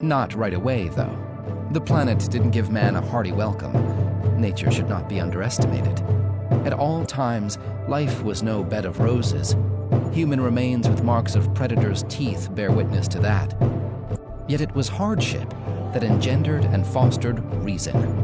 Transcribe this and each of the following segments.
Not right away, though. The planet didn't give man a hearty welcome. Nature should not be underestimated. At all times, life was no bed of roses. Human remains with marks of predators' teeth bear witness to that. Yet it was hardship that engendered and fostered reason.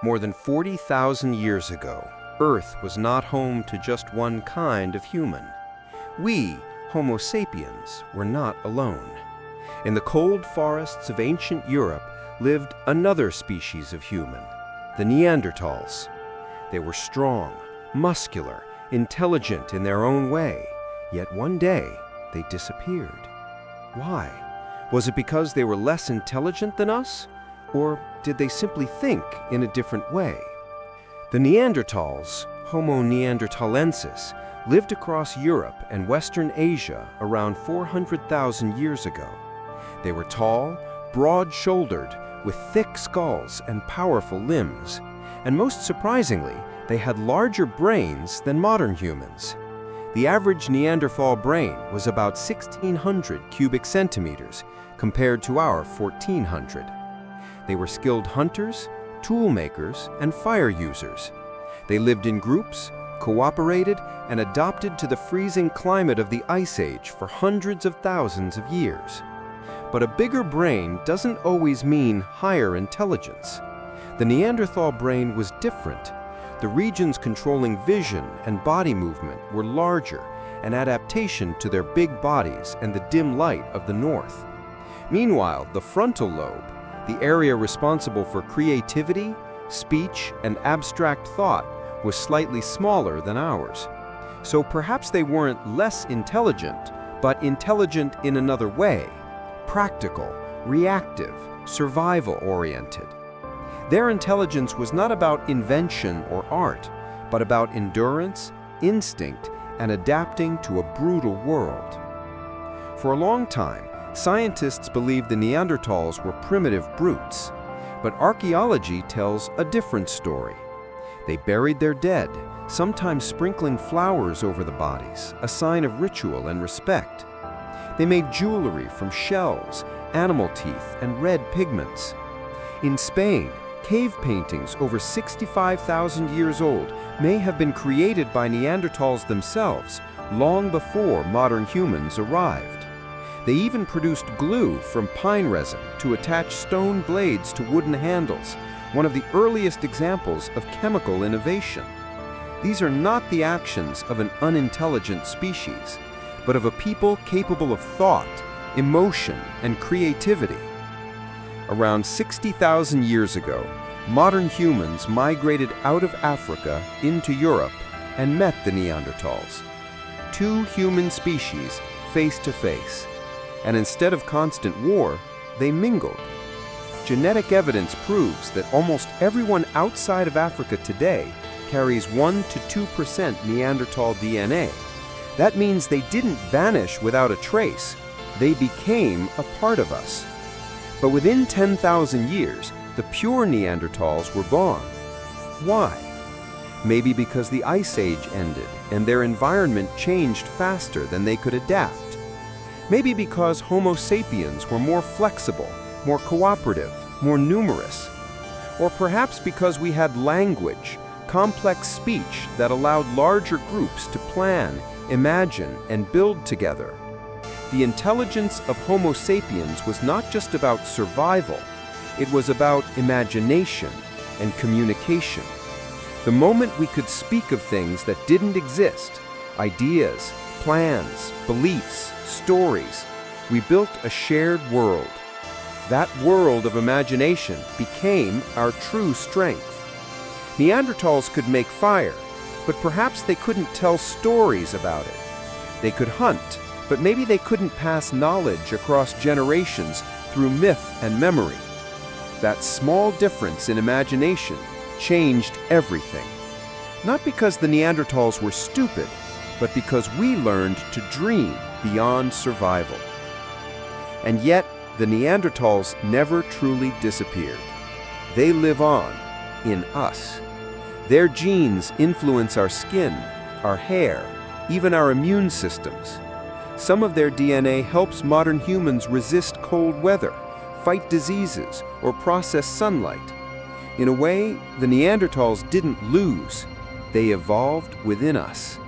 More than 40,000 years ago, Earth was not home to just one kind of human. We, Homo sapiens, were not alone. In the cold forests of ancient Europe lived another species of human, the Neanderthals. They were strong, muscular, intelligent in their own way, yet one day they disappeared. Why? Was it because they were less intelligent than us? Or did they simply think in a different way? The Neanderthals, Homo neanderthalensis, lived across Europe and Western Asia around 400,000 years ago. They were tall, broad-shouldered, with thick skulls and powerful limbs. And most surprisingly, they had larger brains than modern humans. The average Neanderthal brain was about 1,600 cubic centimeters, compared to our 1,400. They were skilled hunters, tool makers, and fire users. They lived in groups, cooperated, and adapted to the freezing climate of the Ice Age for hundreds of thousands of years. But a bigger brain doesn't always mean higher intelligence. The Neanderthal brain was different. The regions controlling vision and body movement were larger, an adaptation to their big bodies and the dim light of the north. Meanwhile, the frontal lobe, the area responsible for creativity, speech, and abstract thought, was slightly smaller than ours. So perhaps they weren't less intelligent, but intelligent in another way: practical, reactive, survival-oriented. Their intelligence was not about invention or art, but about endurance, instinct, and adapting to a brutal world. For a long time, scientists believed the Neanderthals were primitive brutes, but archaeology tells a different story. They buried their dead, sometimes sprinkling flowers over the bodies, a sign of ritual and respect. They made jewelry from shells, animal teeth, and red pigments. In Spain, cave paintings over 65,000 years old may have been created by Neanderthals themselves, long before modern humans arrived. They even produced glue from pine resin to attach stone blades to wooden handles, one of the earliest examples of chemical innovation. These are not the actions of an unintelligent species, but of a people capable of thought, emotion, and creativity. Around 60,000 years ago, modern humans migrated out of Africa into Europe and met the Neanderthals. Two human species face to face. And instead of constant war, they mingled. Genetic evidence proves that almost everyone outside of Africa today carries 1 to 2% Neanderthal DNA. That means they didn't vanish without a trace. They became a part of us. But within 10,000 years, the pure Neanderthals were gone. Why? Maybe because the Ice Age ended and their environment changed faster than they could adapt. Maybe because Homo sapiens were more flexible, more cooperative, more numerous. Or perhaps because we had language, complex speech that allowed larger groups to plan, imagine, and build together. The intelligence of Homo sapiens was not just about survival, it was about imagination and communication. The moment we could speak of things that didn't exist, ideas, plans, beliefs, stories, we built a shared world. That world of imagination became our true strength. Neanderthals could make fire, but perhaps they couldn't tell stories about it. They could hunt, but maybe they couldn't pass knowledge across generations through myth and memory. That small difference in imagination changed everything. Not because the Neanderthals were stupid, but because we learned to dream beyond survival. And yet, the Neanderthals never truly disappeared. They live on in us. Their genes influence our skin, our hair, even our immune systems. Some of their DNA helps modern humans resist cold weather, fight diseases, or process sunlight. In a way, the Neanderthals didn't lose. They evolved within us.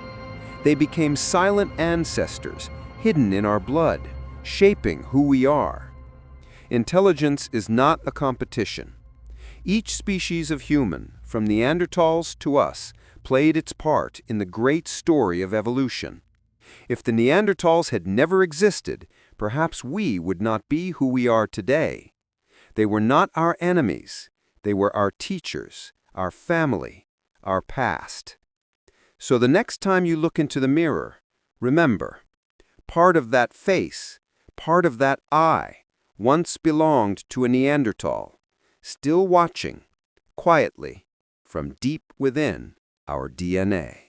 They became silent ancestors, hidden in our blood, shaping who we are. Intelligence is not a competition. Each species of human, from Neanderthals to us, played its part in the great story of evolution. If the Neanderthals had never existed, perhaps we would not be who we are today. They were not our enemies. They were our teachers, our family, our past. So the next time you look into the mirror, remember, part of that face, part of that eye, once belonged to a Neanderthal, still watching, quietly, from deep within our DNA.